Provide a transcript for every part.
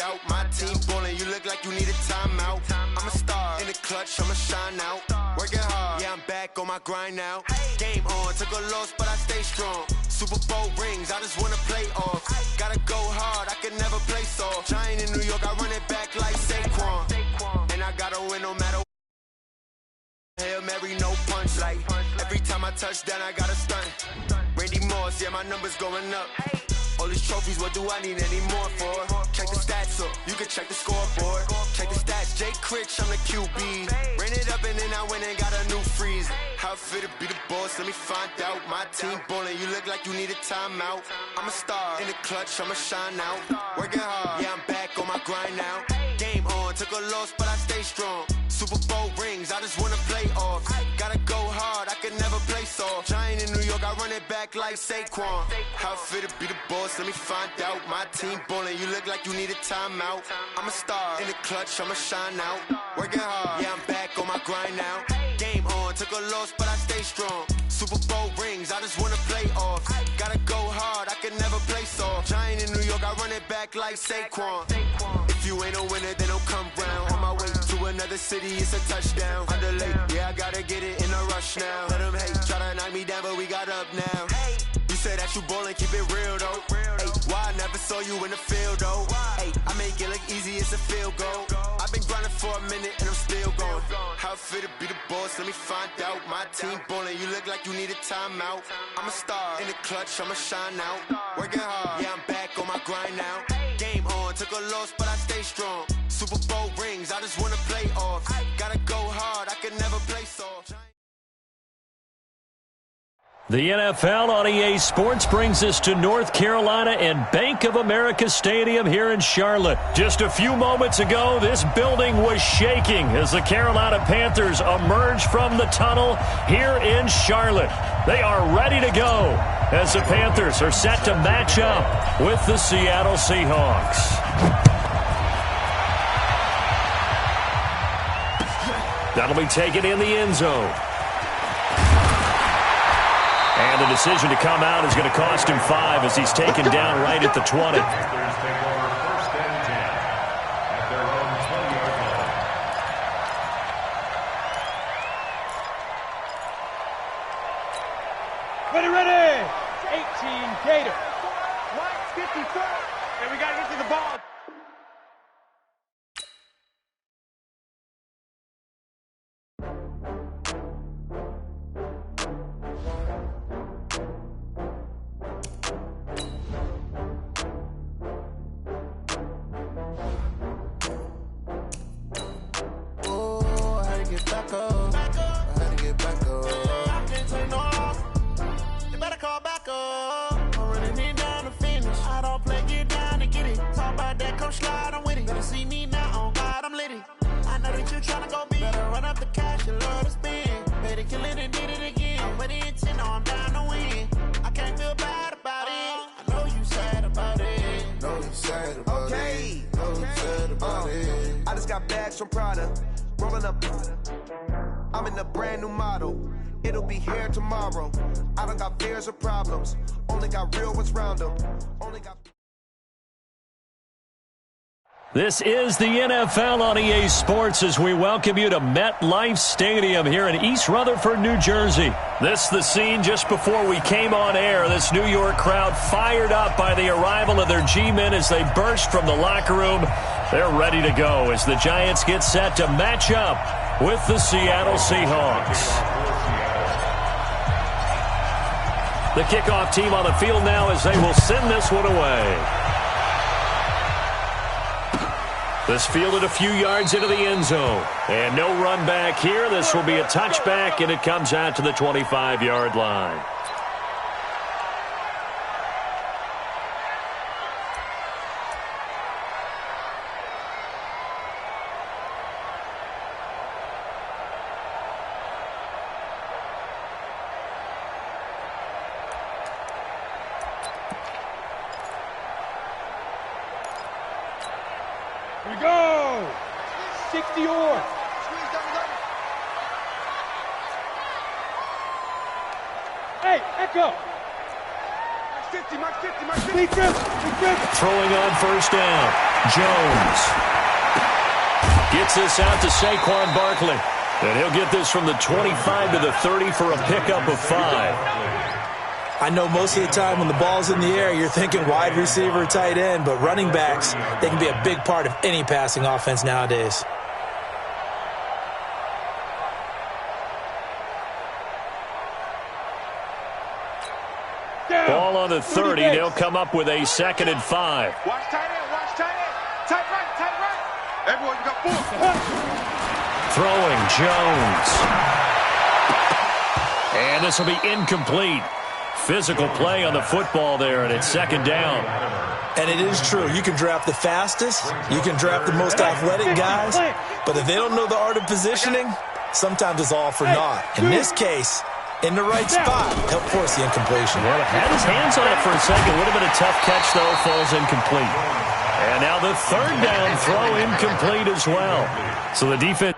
out. My team ballin', you look like you need a timeout. I'm a star in the clutch, I'ma shine out. Working hard, yeah, I'm back on my grind now. Game on, took a loss, but I stay strong. Super Bowl rings, I just wanna play off. Gotta go hard, I can never play soft. Giant in New York, I run it back like Saquon. And I gotta win no matter what. Hail Mary, no punch. Like every time I touch down, I gotta stunt. Randy Moss, yeah, my numbers going up. All these trophies, what do I need any more for? Check the stats up, you can check the scoreboard. Check the stats, Jay Critch, I'm the QB. Ran it up and then I went and got a new freeze. How it feel to be the boss, let me find out. My team ballin', you look like you need a timeout. I'm a star in the clutch, I'ma shine out. Working hard, yeah, I'm back on my grind now. Game on, took a loss, but I stay strong. Super Bowl rings, I just wanna play off. Gotta go hard, I can never play soft. Giant in New York, I run it back like Saquon. How it feel to be the boss, let me find out. My team ballin', you look like you need a timeout. I'm a star in the clutch, I'ma shine out. Working hard, yeah, I'm back on my grind now. Game on, took a loss, but I stay strong. Super Bowl rings, I just wanna play off. Gotta go hard, I can never play soft. Giant in New York, I run it back like Saquon. If you ain't a winner, then don't come round. On my way to another city, it's a touchdown. Underlay, yeah, I gotta get it in a rush now. Let them hate, try to knock me down, but we got up now. You said that you ballin', keep it real though. Hey, why I never saw you in the field though? Hey, I make it look easy, it's a field goal. I've been grinding for a minute and I'm still going. How it feel to be the boss, let me find out. My team ballin', you look like you need a timeout. I'm a star in the clutch, I'ma shine out. Working hard, yeah, I'm back on my grind now. Game on, took a loss, but I stay strong. Super Bowl rings, I just wanna play off. Gotta go hard, I can never play soft. The NFL on EA Sports brings us to North Carolina and Bank of America Stadium here in Charlotte. Just a few moments ago, this building was shaking as the Carolina Panthers emerged from the tunnel here in Charlotte. They are ready to go as the Panthers are set to match up with the Seattle Seahawks. That'll be taken in the end zone. And the decision to come out is going to cost him 5 as he's taken down right at the 20. Ready! 18 Gator. 154. And we got to get to the ball. From Prada, rolling up. I'm in a brand new model. It'll be here tomorrow. I don't got fears or problems. Only got real ones round them. Only got. This is the NFL on EA Sports as we welcome you to MetLife Stadium here in East Rutherford, New Jersey. This is the scene just before we came on air. This New York crowd fired up by the arrival of their G-men as they burst from the locker room. They're ready to go as the Giants get set to match up with the Seattle Seahawks. The kickoff team on the field now as they will send this one away. This fielded a few yards into the end zone. And no run back here. This will be a touchback, and it comes out to the 25-yard line. Here we go! 60 or. Hey, echo! Throwing on first down. Jones gets this out to Saquon Barkley. And he'll get this from the 25 to the 30 for a pickup of 5. I know most of the time when the ball's in the air, you're thinking wide receiver, tight end, but running backs, they can be a big part of any passing offense nowadays. Ball on the 30. They'll come up with a 2nd and 5. Watch tight end, watch tight end. Tight right. Everyone, you got 4. Throwing, Jones. And this will be incomplete. Physical play on the football there, and it's 2nd down. And it is true. You can draft the fastest, you can draft the most athletic guys, but if they don't know the art of positioning, sometimes it's all for naught. In this case, in the right spot, help force the incompletion. Well, had his hands on it for a second. Would have been a tough catch, though. Falls incomplete. And now the 3rd down throw incomplete as well. So the defense...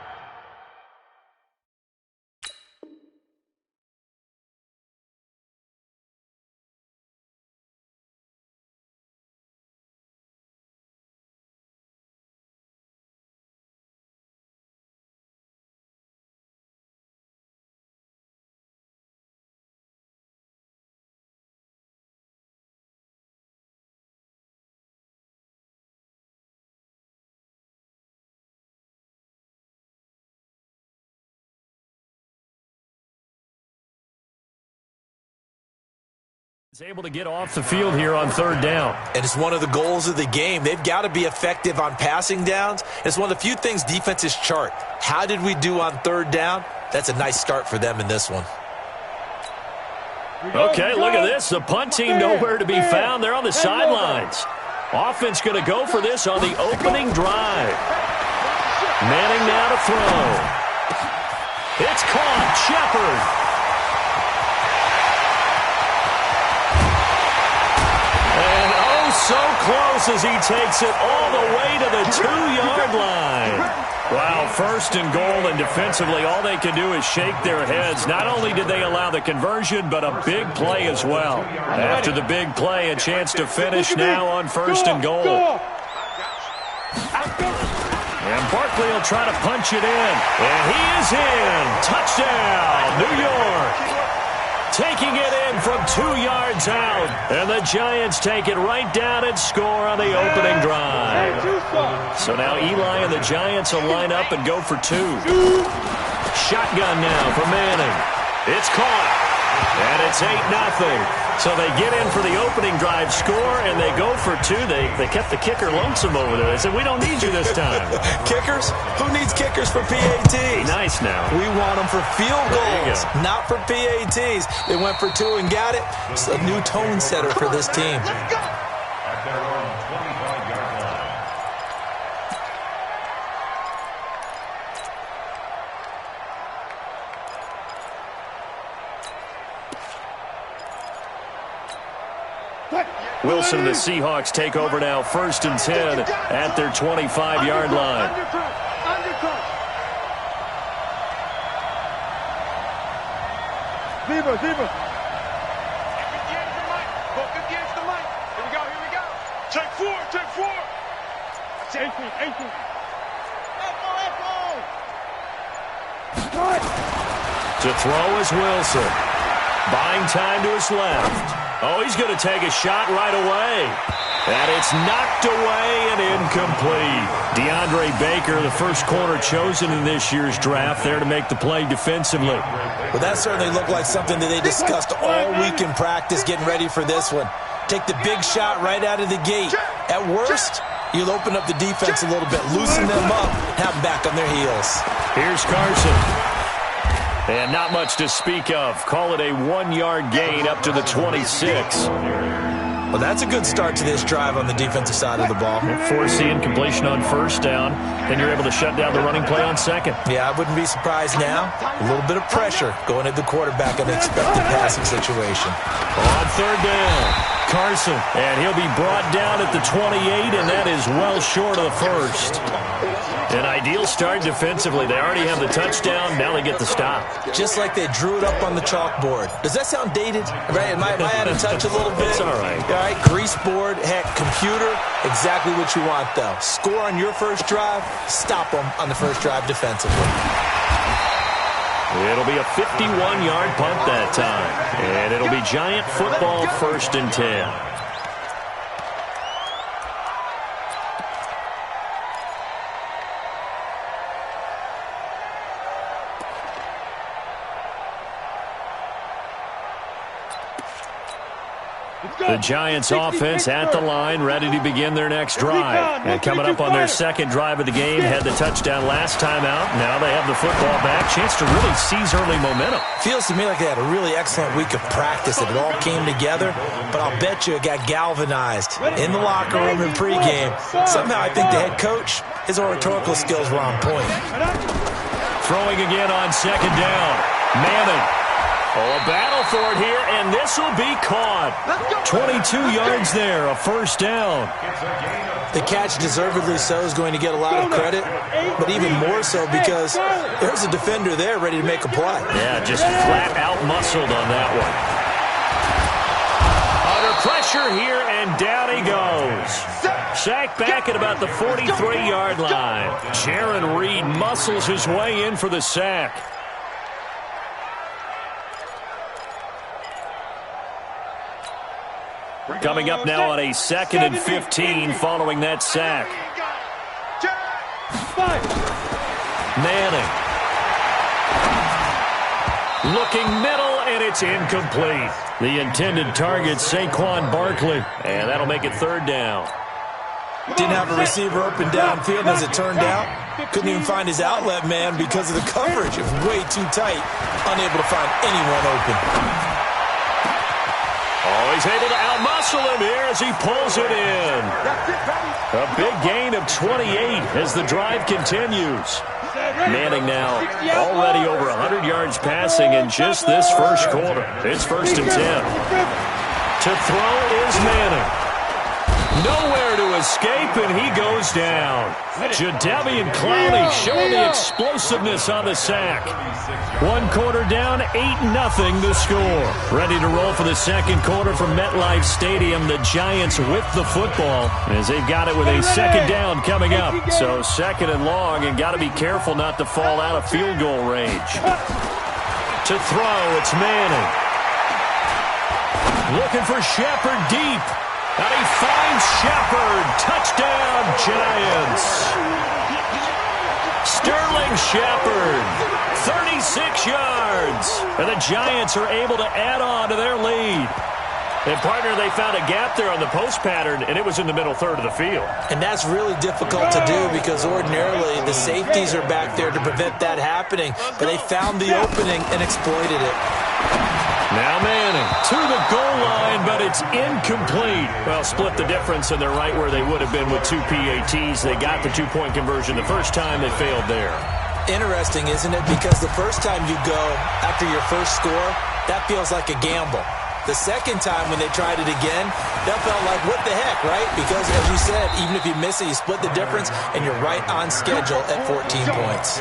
is able to get off the field here on 3rd down. And it's one of the goals of the game. They've got to be effective on passing downs. It's one of the few things defenses chart. How did we do on 3rd down? That's a nice start for them in this one. Okay, look at this. The punt team nowhere to be found. They're on the sidelines. Offense going to go for this on the opening drive. Manning now to throw. It's caught. Shepard. So close as he takes it all the way to the 2-yard line. Wow, 1st and goal, and defensively all they can do is shake their heads. Not only did they allow the conversion, but a big play as well. After the big play, a chance to finish now on 1st and goal. And Barkley will try to punch it in. And he is in. Touchdown, New York. Taking it in from 2 yards out. And the Giants take it right down and score on the opening drive. So now Eli and the Giants will line up and go for 2. Shotgun now for Manning. It's caught. And it's 8-0. So they get in for the opening drive score, and they go for 2. They kept the kicker lonesome over there. They said, we don't need you this time. Kickers? Who needs kickers for PATs? Nice now. We want them for field goals, not for PATs. They went for 2 and got it. It's a new tone setter for this team. Wilson and the Seahawks take over now, 1st and 10 at their 25-yard line. Zebra. Here we go. Take 4. 18. To throw is Wilson. Buying time to his left. Oh, he's going to take a shot right away. And it's knocked away and incomplete. DeAndre Baker, the first corner chosen in this year's draft, there to make the play defensively. Well, that certainly looked like something that they discussed all week in practice getting ready for this one. Take the big shot right out of the gate. At worst, you'll open up the defense a little bit, loosen them up, have them back on their heels. Here's Carson. And not much to speak of. Call it a 1-yard gain up to the 26. Well, that's a good start to this drive on the defensive side of the ball. Force the incompletion on 1st down. Then you're able to shut down the running play on 2nd. Yeah, I wouldn't be surprised now. A little bit of pressure going at the quarterback in an expected passing situation. On 3rd down. Carson, and he'll be brought down at the 28, and that is well short of the first. An ideal start defensively. They already have the touchdown. Now they get the stop. Just like they drew it up on the chalkboard. Does that sound dated? Right? Am I out of touch a little bit? It's all right. All right, grease board, heck, computer, exactly what you want, though. Score on your first drive, stop them on the first drive defensively. It'll be a 51-yard punt that time. And it'll be Giant football, 1st and 10. The Giants offense at the line, ready to begin their next drive. And coming up on their second drive of the game, had the touchdown last time out. Now they have the football back. Chance to really seize early momentum. Feels to me like they had a really excellent week of practice. It all came together, but I'll bet you it got galvanized in the locker room in pregame. Somehow I think the head coach, his oratorical skills were on point. Throwing again on second down. Manning. Oh, a battle for it here, and this will be caught. 22 yards there, a first down. The catch, deservedly so, is going to get a lot of credit, but even more so because there's a defender there ready to make a play. Yeah, just flat out muscled on that one. Under pressure here, and down he goes. Sacked back at about the 43-yard line. Jaron Reed muscles his way in for the sack. Coming up now on a 2nd and 15 following that sack. Manning. Looking middle, and it's incomplete. The intended target, Saquon Barkley. And that'll make it 3rd down. Didn't have a receiver open downfield, as it turned out. Couldn't even find his outlet man because of the coverage. It was way too tight. Unable to find anyone open. Oh, he's able to outmuscle him here as he pulls it in. A big gain of 28 as the drive continues. Manning now already over 100 yards passing in just this first quarter. It's 1st and 10. To throw is Manning. Nowhere to escape, and he goes down. Jadeveon Clowney showing the explosiveness on the sack. 1 quarter down, 8-0 the score. Ready to roll for the second quarter from MetLife Stadium. The Giants with the football as they've got it with a second down coming up. So 2nd and long, and got to be careful not to fall out of field goal range. To throw, it's Manning. Looking for Shepard deep. And he finds Shepard. Touchdown, Giants. Sterling Shepard, 36 yards. And the Giants are able to add on to their lead. And, partner, they found a gap there on the post pattern, and it was in the middle third of the field. And that's really difficult to do because ordinarily the safeties are back there to prevent that happening. But they found the opening and exploited it. Now Manning to the goal line, but it's incomplete. Well, split the difference, and they're right where they would have been with 2 PATs. They got the 2-point conversion the first time. They failed there. Interesting, isn't it? Because the first time you go after your first score, that feels like a gamble. The second time when they tried it again, that felt like, what the heck, right? Because, as you said, even if you miss it, you split the difference, and you're right on schedule at 14 points.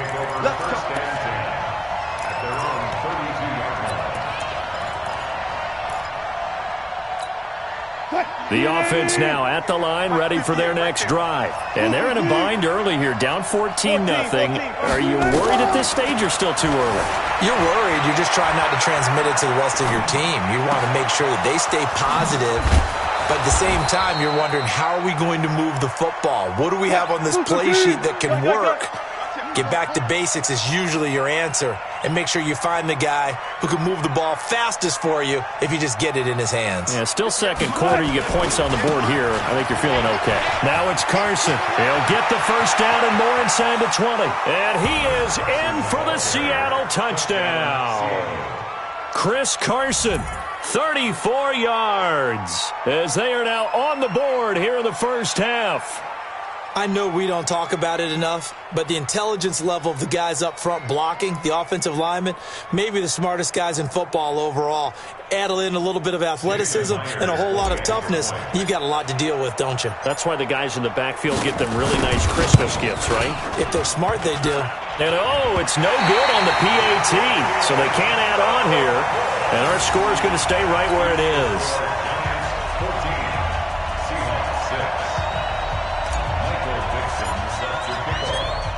The offense now at the line, ready for their next drive. And they're in a bind early here, down 14-0. Are you worried at this stage or still too early? You're worried. You're just trying not to transmit it to the rest of your team. You want to make sure that they stay positive. But at the same time, you're wondering, how are we going to move the football? What do we have on this play sheet that can work? Get back to basics is usually your answer. And make sure you find the guy who can move the ball fastest for you if you just get it in his hands. Yeah, still second quarter. You get points on the board here. I think you're feeling okay. Now it's Carson. He'll get the first down and more inside the 20. And he is in for the Seattle touchdown. Chris Carson, 34 yards, as they are now on the board here in the first half. I know we don't talk about it enough, but the intelligence level of the guys up front blocking, the offensive linemen, maybe the smartest guys in football overall. Add in a little bit of athleticism and a whole lot of toughness, you've got a lot to deal with, don't you? That's why the guys in the backfield get them really nice Christmas gifts, right? If they're smart, they do. And it's no good on the PAT, so they can't add on here. And our score is going to stay right where it is.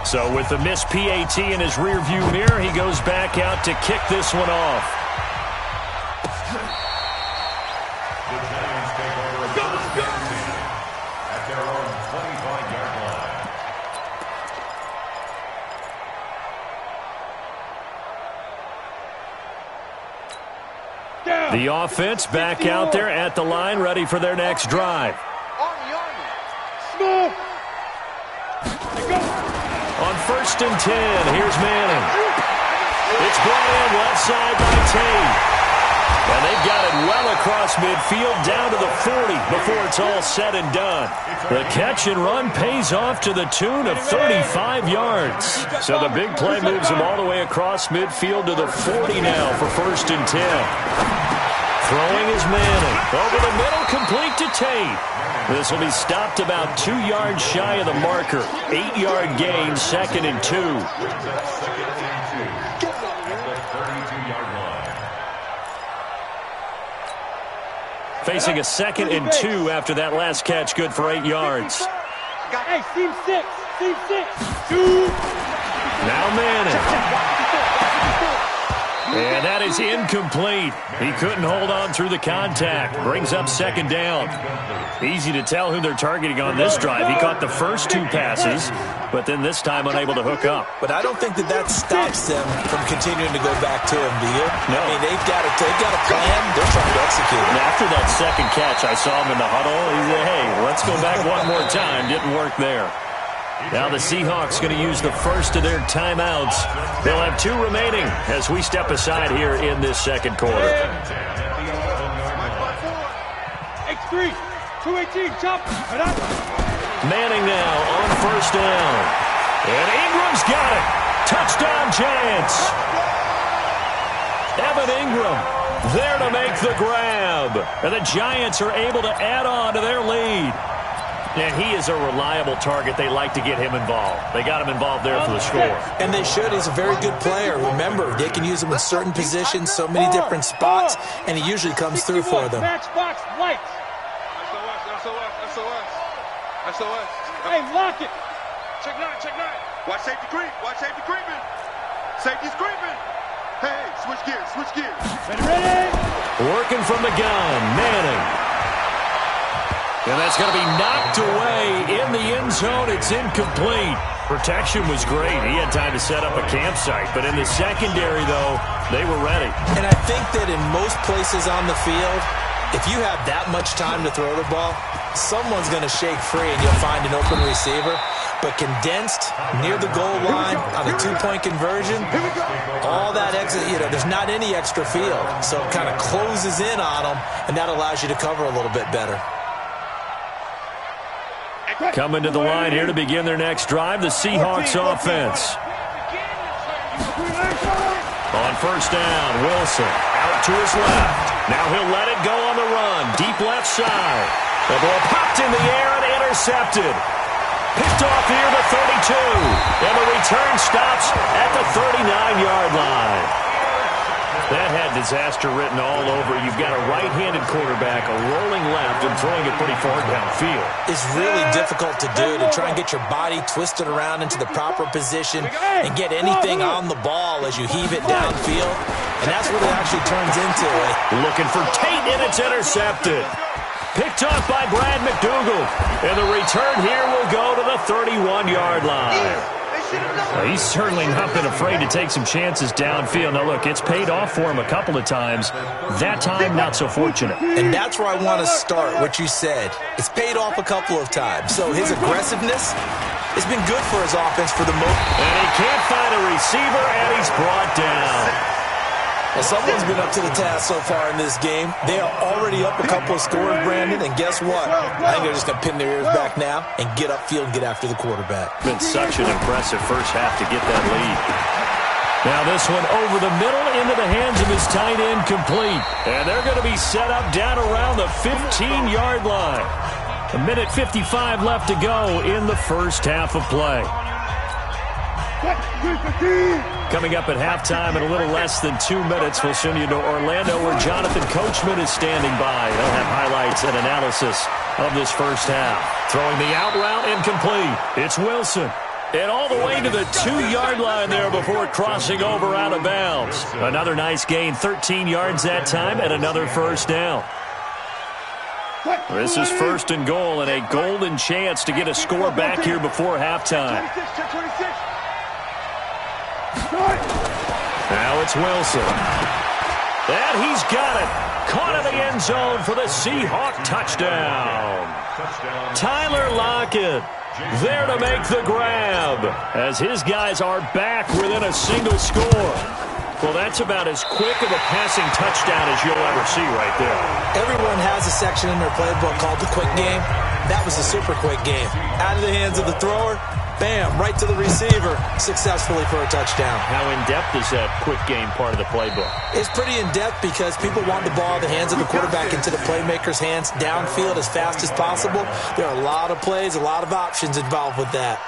So with the missed PAT in his rearview mirror, he goes back out to kick this one off. The Giants take over at their own 25-yard line. The offense back out there at the line, ready for their next drive. Smooth. On 1st and 10, here's Manning. It's brought in left side by Tate. And they've got it well across midfield down to the 40 before it's all said and done. The catch and run pays off to the tune of 35 yards. So the big play moves him all the way across midfield to the 40 now for 1st and 10. Throwing is Manning. Over the middle, complete to Tate. This will be stopped about 2 yards shy of the marker. 8-yard gain, 2nd and 2. Facing a 2nd and 2 after that last catch, good for 8 yards. Hey, seam 6. Now Manning. And that is incomplete. He couldn't hold on through the contact. Brings up 2nd down. Easy to tell who they're targeting on this drive. He caught the first 2 passes, but then this time unable to hook up. But I don't think that stops them from continuing to go back to him, do you? No. I mean, they've got a plan. They're trying to execute it. And after that second catch, I saw him in the huddle. He said, hey, let's go back one more time. Didn't work there. Now the Seahawks going to use the first of their timeouts. They'll have 2 remaining as we step aside here in this second quarter. X3, 218, chop. Manning now on 1st down. And Ingram's got it. Touchdown Giants. Evan Ingram there to make the grab. And the Giants are able to add on to their lead. And he is a reliable target. They like to get him involved. They got him involved there for the score. And they should. He's a very good player. Remember, they can use him in certain positions, so many different spots, and he usually comes through for them. Matchbox lights. SOS. Hey, lock it. Check 9. Watch safety creeping. Safety's creeping. Hey, switch gears. Ready? Working from the gun, Manning. And that's going to be knocked away in the end zone. It's incomplete. Protection was great. He had time to set up a campsite. But in the secondary, though, they were ready. And I think that in most places on the field, if you have that much time to throw the ball, someone's going to shake free and you'll find an open receiver. But condensed near the goal line on a 2-point conversion, all that there's not any extra field. So it kind of closes in on them, and that allows you to cover a little bit better. Coming to the line here to begin their next drive, the Seahawks offense. On 1st down, Wilson out to his left. Now he'll let it go on the run. Deep left side. The ball popped in the air and intercepted. Picked off here to 32. And the return stops at the 39-yard line. That had disaster written all over. You've got a right-handed quarterback, a rolling left, and throwing it pretty far downfield. It's really difficult to do, to try and get your body twisted around into the proper position and get anything on the ball as you heave it downfield. And that's what it actually turns into. Looking for Tate, and it's intercepted. Picked off by Brad McDougal. And the return here will go to the 31-yard line. He's certainly not been afraid to take some chances downfield. Now, look, it's paid off for him a couple of times. That time, not so fortunate. And that's where I want to start, what you said. It's paid off a couple of times. So his aggressiveness has been good for his offense for the most. And he can't find a receiver, and he's brought down. Well, someone's been up to the task so far in this game. They are already up a couple of scores, Brandon, and guess what? I think they're just going to pin their ears back now and get upfield and get after the quarterback. Been such an impressive first half to get that lead. Now this one over the middle into the hands of his tight end, complete. And they're going to be set up down around the 15-yard line. 1:55 left to go in the first half of play. Coming up at halftime in a little less than 2 minutes, we'll send you to Orlando where Jonathan Coachman is standing by. He'll have highlights and analysis of this first half. Throwing the out route incomplete. It's Wilson. And all the way to the 2-yard line there before crossing over out of bounds. Another nice gain, 13 yards that time, and another first down. This is first and goal, and a golden chance to get a score back here before halftime. Now it's Wilson. And he's got it. Caught in the end zone for the Seahawk touchdown. Tyler Lockett there to make the grab as his guys are back within a single score. Well, that's about as quick of a passing touchdown as you'll ever see right there. Everyone has a section in their playbook called the quick game. That was a super quick game. Out of the hands of the thrower, bam, right to the receiver, successfully for a touchdown. How in-depth is that quick game part of the playbook? It's pretty in-depth because people want the ball in the hands of the quarterback into the playmaker's hands downfield as fast as possible. There are a lot of plays, a lot of options involved with that.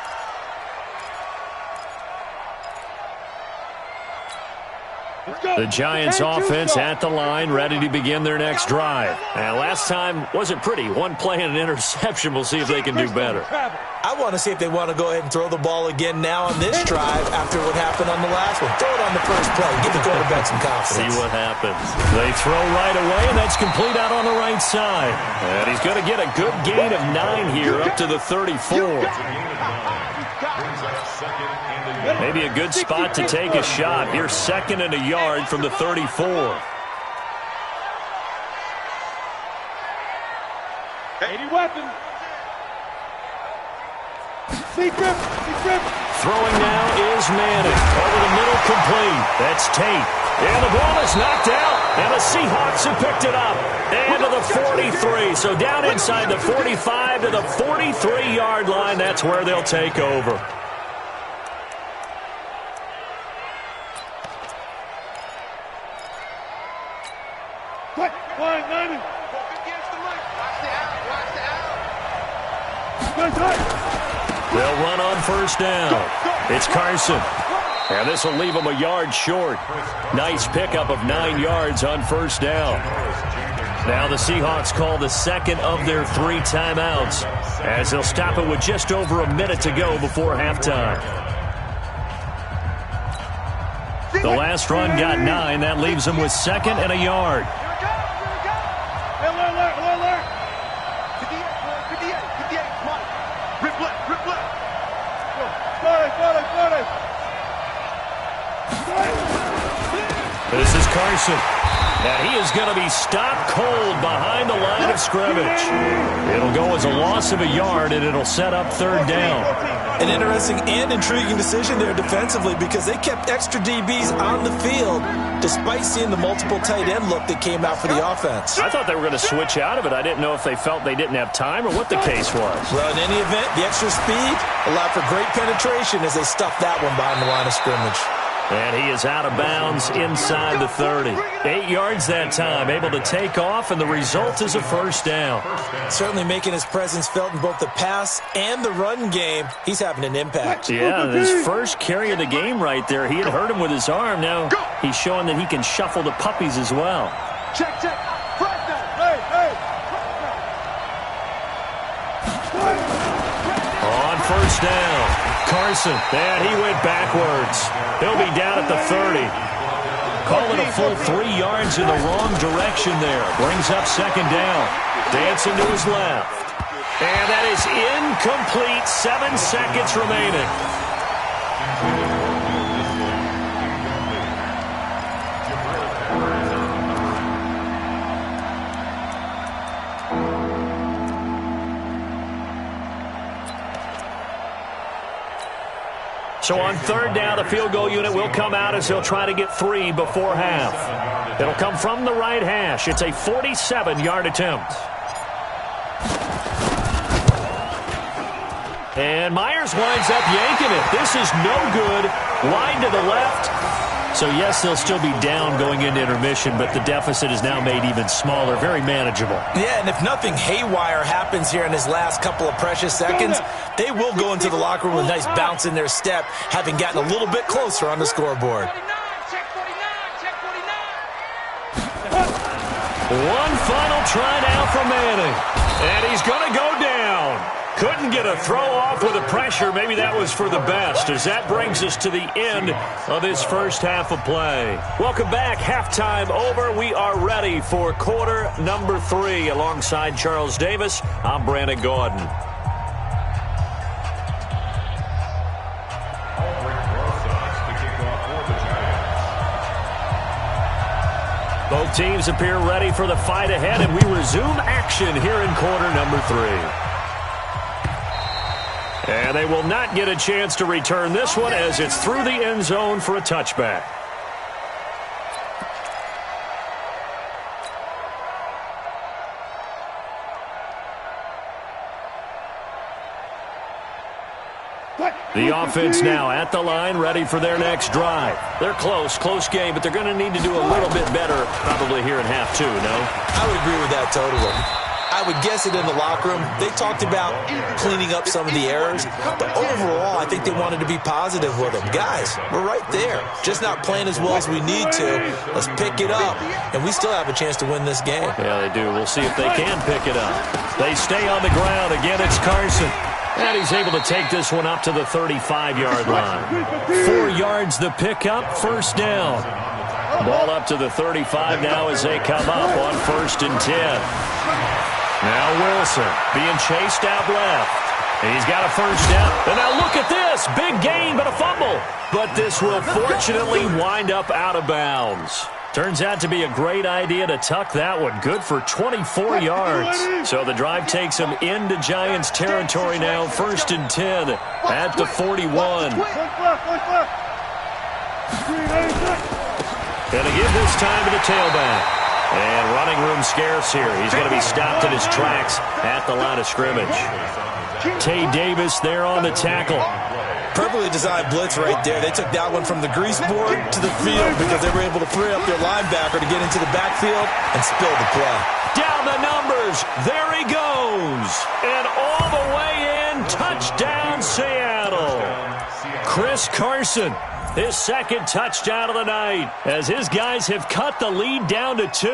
The Giants offense at the line, ready to begin their next drive. And last time wasn't pretty. One play and an interception. We'll see if they can do better. I want to see if they want to go ahead and throw the ball again now on this drive after what happened on the last one. Throw it on the first play. Give the quarterback some confidence. See what happens. They throw right away, and that's complete out on the right side. And he's going to get a good gain of 9 here up to the 34. Maybe a good spot to take a shot. Here's 2nd and a yard from the 34. Any weapon. Throwing now is Manning. Over the middle, complete. That's Tate. And the ball is knocked out. And the Seahawks have picked it up. And to the 43. So down inside the 45 to the 43-yard line. That's where they'll take over. They'll run on first down. It's Carson. And this will leave them a yard short. Nice pickup of 9 yards on first down. Now the Seahawks call the second of their 3 timeouts as they'll stop it with just over a minute to go before halftime. The last run got 9. That leaves them with 2nd and a yard. This is Carson. And he is going to be stopped cold behind the line of scrimmage. It'll go as a loss of a yard, and it'll set up 3rd down. An interesting and intriguing decision there defensively because they kept extra DBs on the field despite seeing the multiple tight end look that came out for the offense. I thought they were going to switch out of it. I didn't know if they felt they didn't have time or what the case was. Well, in any event, the extra speed allowed for great penetration as they stuffed that one behind the line of scrimmage. And he is out of bounds inside the 30. 8 yards that time, able to take off, and the result is a first down. Certainly making his presence felt in both the pass and the run game. He's having an impact. Yeah, his first carry of the game right there. He had hurt him with his arm. Now he's showing that he can shuffle the puppies as well. Check. Front down. Hey. On first down. Carson, and he went backwards. He'll be down at the 30. Call it a full 3 yards in the wrong direction there. Brings up 2nd down. Dancing to his left. And that is incomplete. 7 seconds remaining. So on third down, the field goal unit will come out as he'll try to get 3 before half. It'll come from the right hash. It's a 47-yard attempt. And Myers winds up yanking it. This is no good. Wide to the left. So, yes, they'll still be down going into intermission, but the deficit is now made even smaller, very manageable. Yeah, and if nothing haywire happens here in his last couple of precious seconds, they will go into the locker room with a nice bounce in their step, having gotten a little bit closer on the scoreboard. One final try now for Manning, and he's going to go down. Couldn't get a throw off with the pressure. Maybe that was for the best, as that brings us to the end of this first half of play. Welcome back. Halftime over. We are ready for quarter number 3. Alongside Charles Davis, I'm Brandon Gordon. Both teams appear ready for the fight ahead, and we resume action here in quarter number 3. And they will not get a chance to return this one as it's through the end zone for a touchback. The offense now at the line, ready for their next drive. They're close game, but they're going to need to do a little bit better probably here in half 2, no? I would agree with that totally. I would guess it in the locker room. They talked about cleaning up some of the errors, but overall, I think they wanted to be positive with them. Guys, we're right there. Just not playing as well as we need to. Let's pick it up, and we still have a chance to win this game. Yeah, they do. We'll see if they can pick it up. They stay on the ground. Again, it's Carson. And he's able to take this one up to the 35-yard line. 4 yards the pickup, first down. Ball up to the 35 now as they come up on 1st and 10. Now Wilson being chased out left. He's got a first down. And now look at this. Big gain, but a fumble. But this will fortunately wind up out of bounds. Turns out to be a great idea to tuck that one. Good for 24 yards. So the drive takes them into Giants territory now. 1st and 10 at the 41. And to give this time to the tailback. And running room scarce here. He's going to be stopped in his tracks at the line of scrimmage. Tay Davis there on the tackle. Perfectly designed blitz right there. They took that one from the grease board to the field because they were able to free up their linebacker to get into the backfield and spill the play. Down the numbers. There he goes. And all the way in. Touchdown, Seattle. Chris Carson. His second touchdown of the night as his guys have cut the lead down to 2.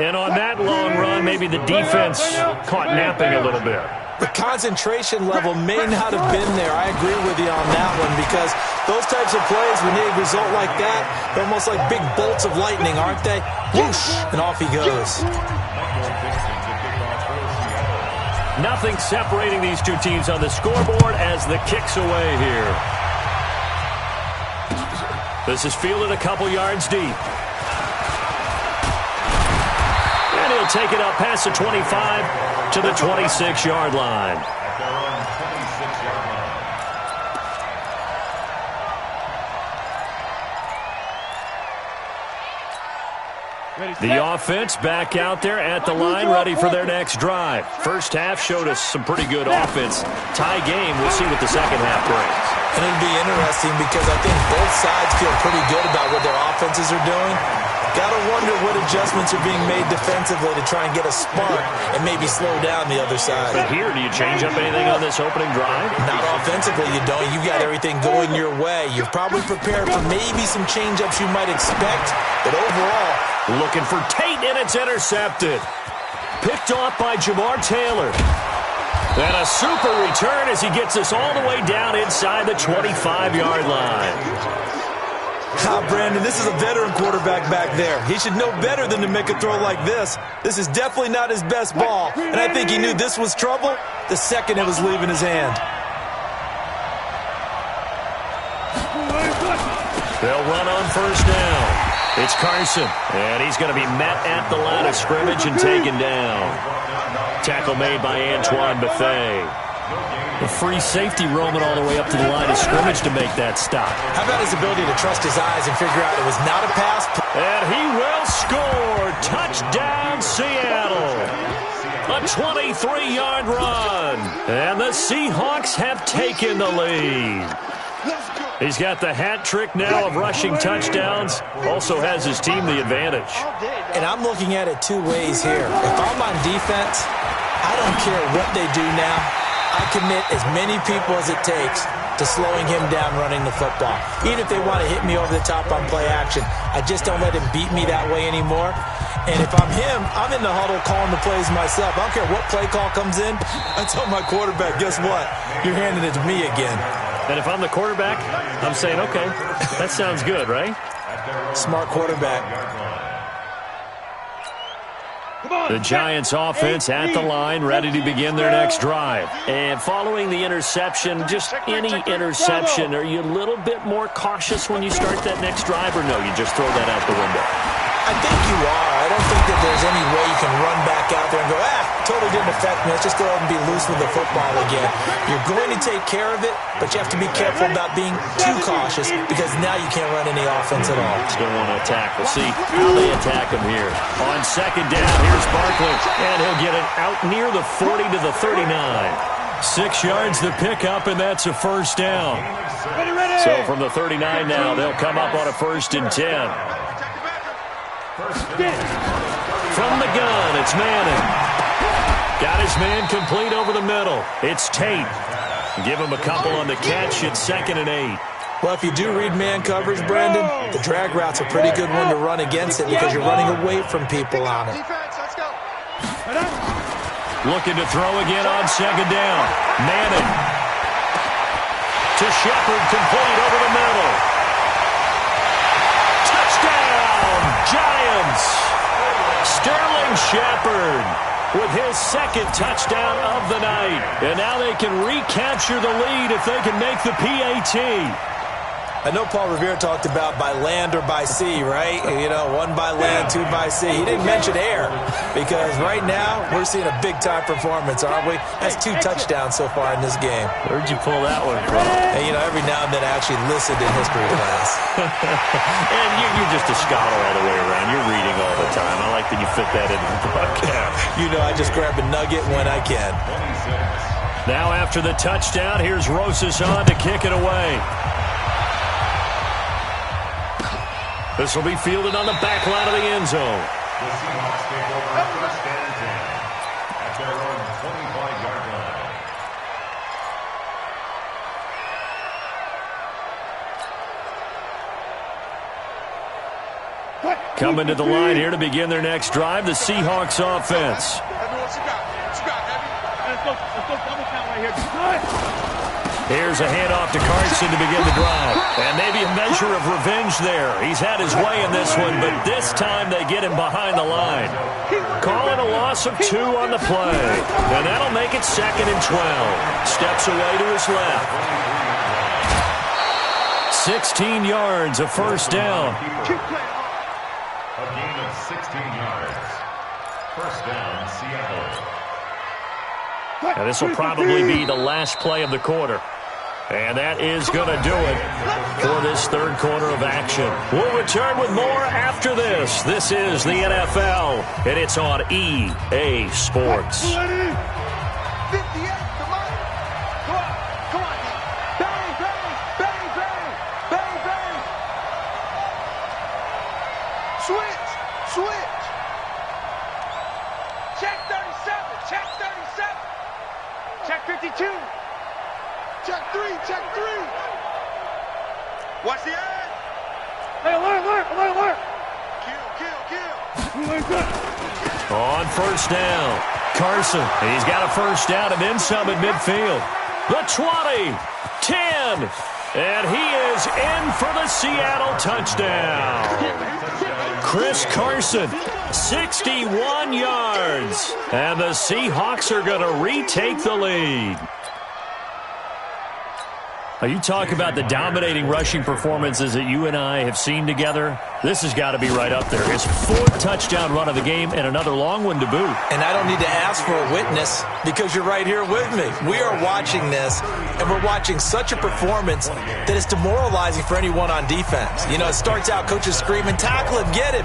And on that long run, maybe the defense caught napping a little bit. The concentration level may not have been there. I agree with you on that one because those types of plays, when they result like that, they're almost like big bolts of lightning, aren't they? Whoosh, and off he goes. Nothing separating these two teams on the scoreboard as the kick's away here. This is fielded a couple yards deep. And he'll take it up past the 25 to the 26-yard line. The offense back out there at the line, ready for their next drive. First half showed us some pretty good offense. Tie game, we'll see what the second half brings. And it'll be interesting because I think both sides feel pretty good about what their offenses are doing. Got to wonder what adjustments are being made defensively to try and get a spark and maybe slow down the other side. But here, do you change up anything on this opening drive? Not offensively, you don't. You got everything going your way. You're probably prepared for maybe some change-ups you might expect, but overall, looking for Tate, and it's intercepted. Picked off by Jamar Taylor. And a super return as he gets us all the way down inside the 25-yard line. Brandon, this is a veteran quarterback back there. He should know better than to make a throw like this. This is definitely not his best ball, and I think he knew this was trouble the second it was leaving his hand. They'll run on first down. It's Carson, and he's going to be met at the line of scrimmage and taken down. Tackle made by Antoine Buffet. free safety roaming all the way up to the line of scrimmage to make that stop. How about his ability to trust his eyes and figure out it was not a pass? And he will score. Touchdown, Seattle. A 23-yard run. And the Seahawks have taken the lead. He's got the hat trick now of rushing touchdowns. Also has his team the advantage. And I'm looking at it two ways here. If I'm on defense, I don't care what they do now. I commit as many people as it takes to slowing him down running the football. Even if they want to hit me over the top on play action, I just don't let him beat me that way anymore. And if I'm him, I'm in the huddle calling the plays myself. I don't care what play call comes in. I tell my quarterback, guess what? You're handing it to me again. And if I'm the quarterback, I'm saying, okay, that sounds good, right? Smart quarterback. The Giants offense at the line, ready to begin their next drive. And following the interception, just any interception, are you a little bit more cautious when you start that next drive, or no, you just throw that out the window? I think you are. I don't think that there's any way you can run back out there and go, totally didn't affect me. Let's just go ahead and be loose with the football again. You're going to take care of it, but you have to be careful about being too cautious because now you can't run any offense at all. Still want to attack. We'll see how they attack him here. On second down, here's Barkley, and he'll get it out near the 40 to the 39. 6 yards the pickup, and that's a first down. So from the 39 now, they'll come up on a 1st and 10. From the gun, it's Manning. Got his man complete over the middle. It's Tate. Give him a couple on the catch. It's 2nd and 8. Well, if you do read man coverage, Brandon, the drag route's a pretty good one to run against it because you're running away from people on it. Looking to throw again on 2nd down. Manning. To Shepard, complete over the middle. Touchdown, Giants. Sterling Shepard with his 2nd touchdown of the night. And now they can recapture the lead if they can make the PAT. I know Paul Revere talked about by land or by sea, right? You know, 1 by land, 2 by sea. He didn't mention air because right now we're seeing a big-time performance, aren't we? That's 2 touchdowns so far in this game. Where'd you pull that one from? And, you know, every now and then I actually listened in history class. And you're just a scholar all the way around. You're reading all the time. I like that you fit that into the broadcast. You know, I just grab a nugget when I can. Now after the touchdown, here's Rosas on to kick it away. This will be fielded on the back line of the end zone. The Seahawks take over 1st and 10 at their own 25-yard line. Coming to the line here to begin their next drive, the Seahawks offense. Here's a handoff to Carson to begin the drive. And maybe a measure of revenge there. He's had his way in this one, but this time they get him behind the line. Calling a loss of 2 on the play. And that'll make it 2nd and 12. Steps away to his left. 16 yards, a first down. A gain of 16 yards. First down, Seattle. And this will probably be the last play of the quarter. And that is going to do it for this 3rd quarter of action. We'll return with more after this. This is the NFL, and it's on EA Sports. 58, come on. Come on. Bang, bang, bang, bang, bang, bang. Switch. Check 37, check 37. Check 52. Check 3. Watch the eye. Hey, alert. Kill. On first down, Carson. He's got a first down and then some at midfield. The 20, 10, and he is in for the Seattle touchdown. Chris Carson, 61 yards. And the Seahawks are going to retake the lead. You talk about the dominating rushing performances that you and I have seen together. This has got to be right up there. His 4th touchdown run of the game and another long one to boot. And I don't need to ask for a witness because you're right here with me. We are watching this, and we're watching such a performance that is demoralizing for anyone on defense. You know, it starts out coaches screaming, tackle him, get him.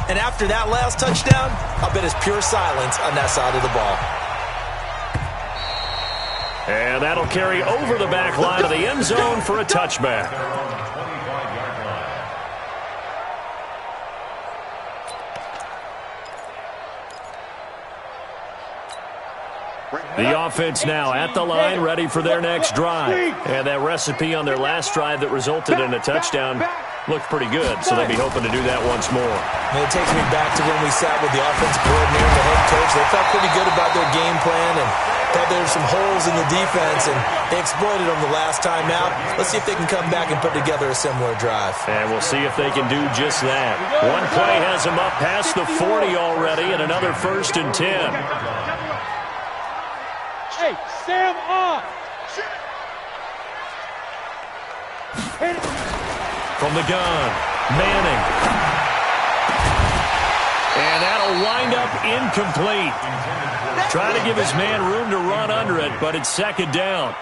And after that last touchdown, I'll bet it's pure silence on that side of the ball. And that'll carry over the back line of the end zone for a touchback. The offense now at the line, ready for their next drive. And that recipe on their last drive that resulted in a touchdown looked pretty good, so they'll be hoping to do that once more. And it takes me back to when we sat with the offensive coordinator and the head coach. They felt pretty good about their game plan and thought there were some holes in the defense, and they exploited them the last time out. Let's see if they can come back and put together a similar drive. And we'll see if they can do just that. One play has them up past the 40 already, and another 1st and 10. Hey, Sam on. From the gun, Manning. And that'll wind up incomplete. Trying to give his man room to run under it, but it's 2nd down.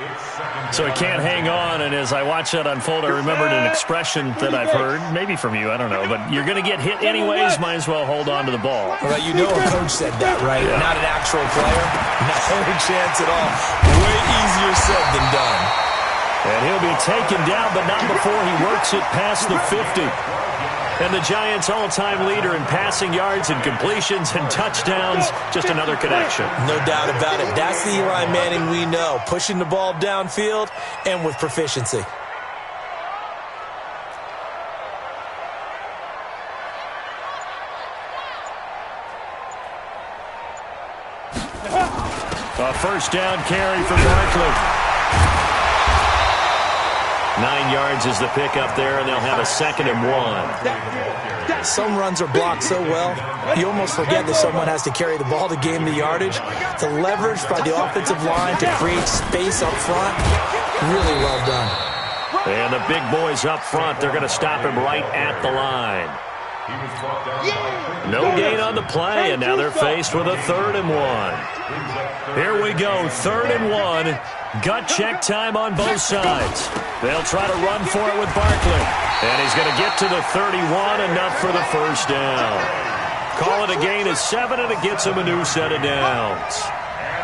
So he can't hang on, and as I watch that unfold, I remembered an expression that I've heard, maybe from you, I don't know, but you're going to get hit anyways, might as well hold on to the ball. Well, you know a coach said that, right? Yeah. Not an actual player. Not any chance at all. Way easier said than done. And he'll be taken down, but not before he works it past the 50. And the Giants' all-time leader in passing yards and completions and touchdowns, just another connection. No doubt about it. That's the Eli Manning we know, pushing the ball downfield and with proficiency. A 1st down carry for Barkley. 9 yards is the pickup there, and they'll have a 2nd and 1. Some runs are blocked so well, you almost forget that someone has to carry the ball to gain the yardage. The leverage by the offensive line to create space up front, really well done. And the big boys up front, they're going to stop him right at the line. No gain on the play, and now they're faced with a 3rd and 1. Here we go, 3rd and 1. Gut check time on both sides. They'll try to run for it with Barkley. And he's going to get to the 31, enough for the 1st down. Call it a gain of 7, and it gets him a new set of downs.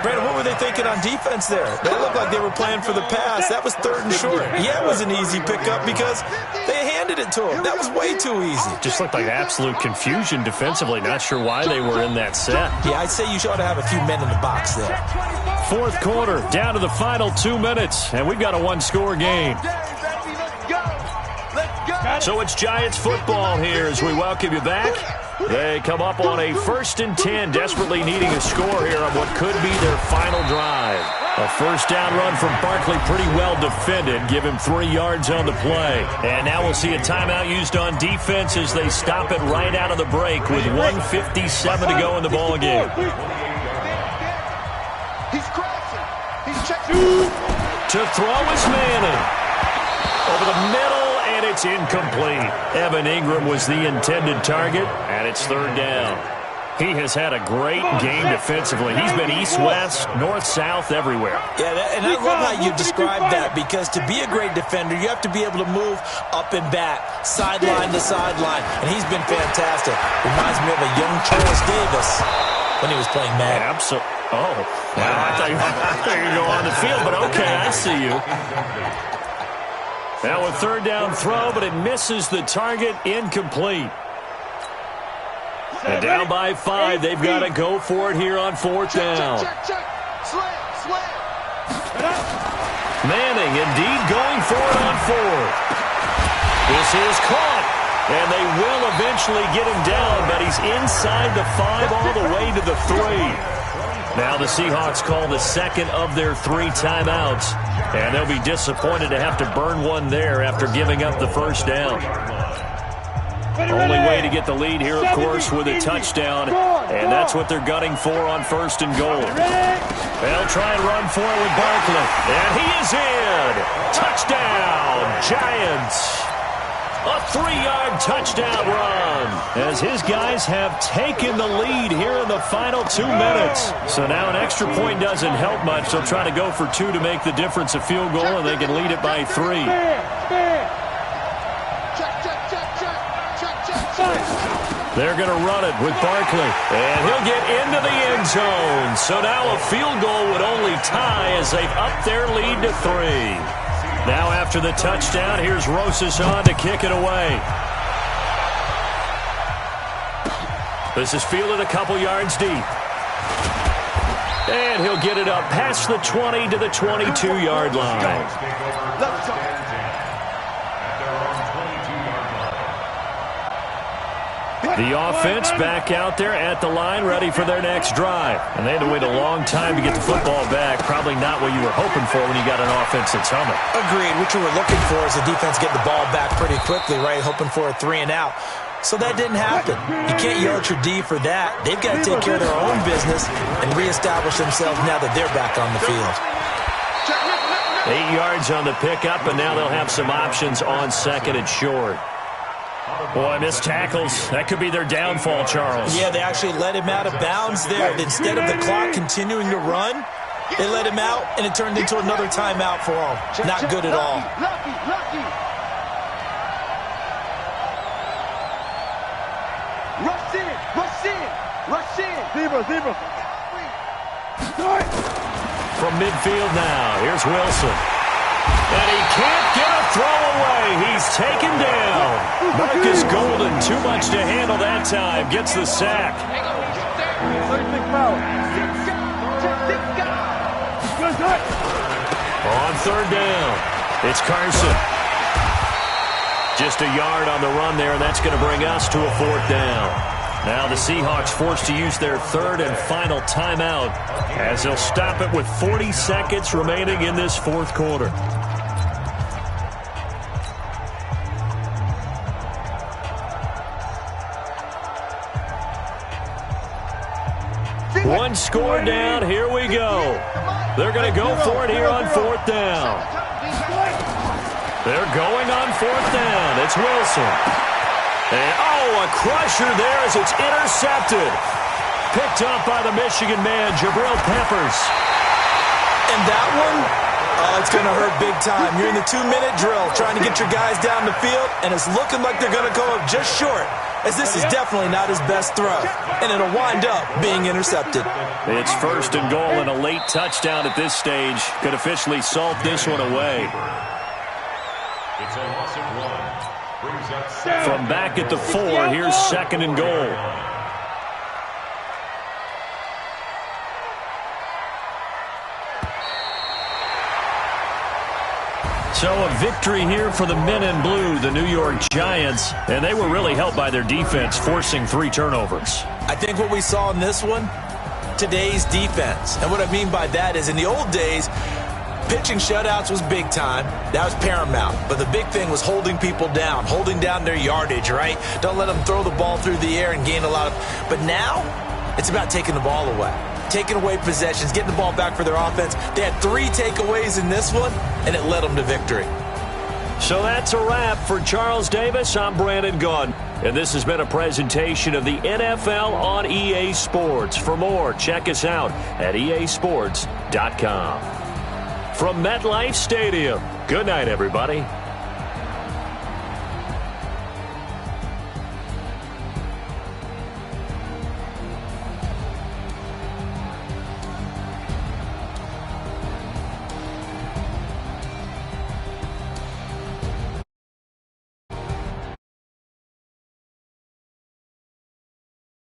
Brandon, what were they thinking on defense there? They looked like they were playing for the pass. That was 3rd and short. Yeah, it was an easy pickup because they handed it to him. That was way too easy. Just looked like absolute confusion defensively. Not sure why they were in that set. Yeah, I'd say you ought to have a few men in the box there. 4th quarter, down to the final 2 minutes, and we've got a 1-score game. So it's Giants football here as we welcome you back. They come up on a 1st and 10, desperately needing a score here on what could be their final drive. A 1st down run from Barkley, pretty well defended. Give him 3 yards on the play. And now we'll see a timeout used on defense as they stop it right out of the break with 1:57 to go in the ballgame. He's crossing. He's checking. To throw is Manning. Over the middle, and it's incomplete. Evan Ingram was the intended target, and it's 3rd down. He has had a great game defensively. He's been east-west, north-south, everywhere. Yeah, and I love how you described that, because to be a great defender, you have to be able to move up and back, sideline to sideline, and he's been fantastic. Reminds me of a young Charles Davis when he was playing Madden. Absolutely. Oh, wow. I thought you were going to go on the field, but okay, I see you. Now a 3rd down throw, but it misses the target, incomplete. And down by 5, they've got to go for it here on 4th down. Slam. Manning indeed going for it on 4th. This is caught, and they will eventually get him down, but he's inside the 5 all the way to the 3. Now the Seahawks call the 2nd of their 3 timeouts, and they'll be disappointed to have to burn one there after giving up the 1st down. Only way to get the lead here, of course, with a touchdown, and that's what they're gunning for on 1st and goal. They'll try and run for it with Barkley, and he is in. Touchdown! Giants. A 3-yard touchdown run as his guys have taken the lead here in the final 2 minutes. So now an extra point doesn't help much. They'll try to go for 2 to make the difference a field goal, and they can lead it by 3. They're going to run it with Barkley, and he'll get into the end zone. So now a field goal would only tie as they've upped their lead to 3. Now after the touchdown, here's Rosas on to kick it away. This is fielded a couple yards deep. And he'll get it up past the 20 to the 22-yard line. The offense back out there at the line, ready for their next drive. And they had to wait a long time to get the football back. Probably not what you were hoping for when you got an offense that's humming. Agreed. What you were looking for is the defense getting the ball back pretty quickly, right? Hoping for a 3-and-out. So that didn't happen. You can't yell at your D for that. They've got to take care of their own business and reestablish themselves now that they're back on the field. 8 yards on the pickup, and now they'll have some options on 2nd and short. Boy, missed tackles. That could be their downfall, Charles. Yeah, they actually let him out of bounds there. Instead of the clock continuing to run, they let him out, and it turned into another timeout for him. Not good at all. Rush in, rush in, rush in. Zebra. From midfield now, here's Wilson. And he can't get a throw away. He's taken down. Marcus Golden, too much to handle that time. Gets the sack. On 3rd down, it's Carson. Just a yard on the run there, and that's going to bring us to a 4th down. Now the Seahawks forced to use their 3rd and final timeout as they'll stop it with 40 seconds remaining in this 4th quarter. One score down. Here we go. They're going to go for it here on 4th down. They're going on 4th down. It's Wilson. And, a crusher there as it's intercepted. Picked up by the Michigan man, Jabril Peppers. And that one, it's going to hurt big time. You're in the 2-minute drill trying to get your guys down the field, and it's looking like they're going to go up just short, as this is definitely not his best throw, and it'll wind up being intercepted. It's 1st and goal, and a late touchdown at this stage could officially salt this one away. It's a loss of 1. Brings up 7. From back at the 4, here's 2nd and goal. So a victory here for the men in blue, the New York Giants, and they were really helped by their defense, forcing 3 turnovers. I think what we saw in this one, today's defense. And what I mean by that is in the old days, pitching shutouts was big time. That was paramount. But the big thing was holding people down, holding down their yardage, right? Don't let them throw the ball through the air and gain a lot of... But now, it's about taking the ball away. Taking away possessions, getting the ball back for their offense. They had 3 takeaways in this one, and it led them to victory. So that's a wrap for Charles Davis. I'm Brandon Gunn, and this has been a presentation of the NFL on EA Sports. For more, check us out at easports.com. From MetLife Stadium, good night, everybody.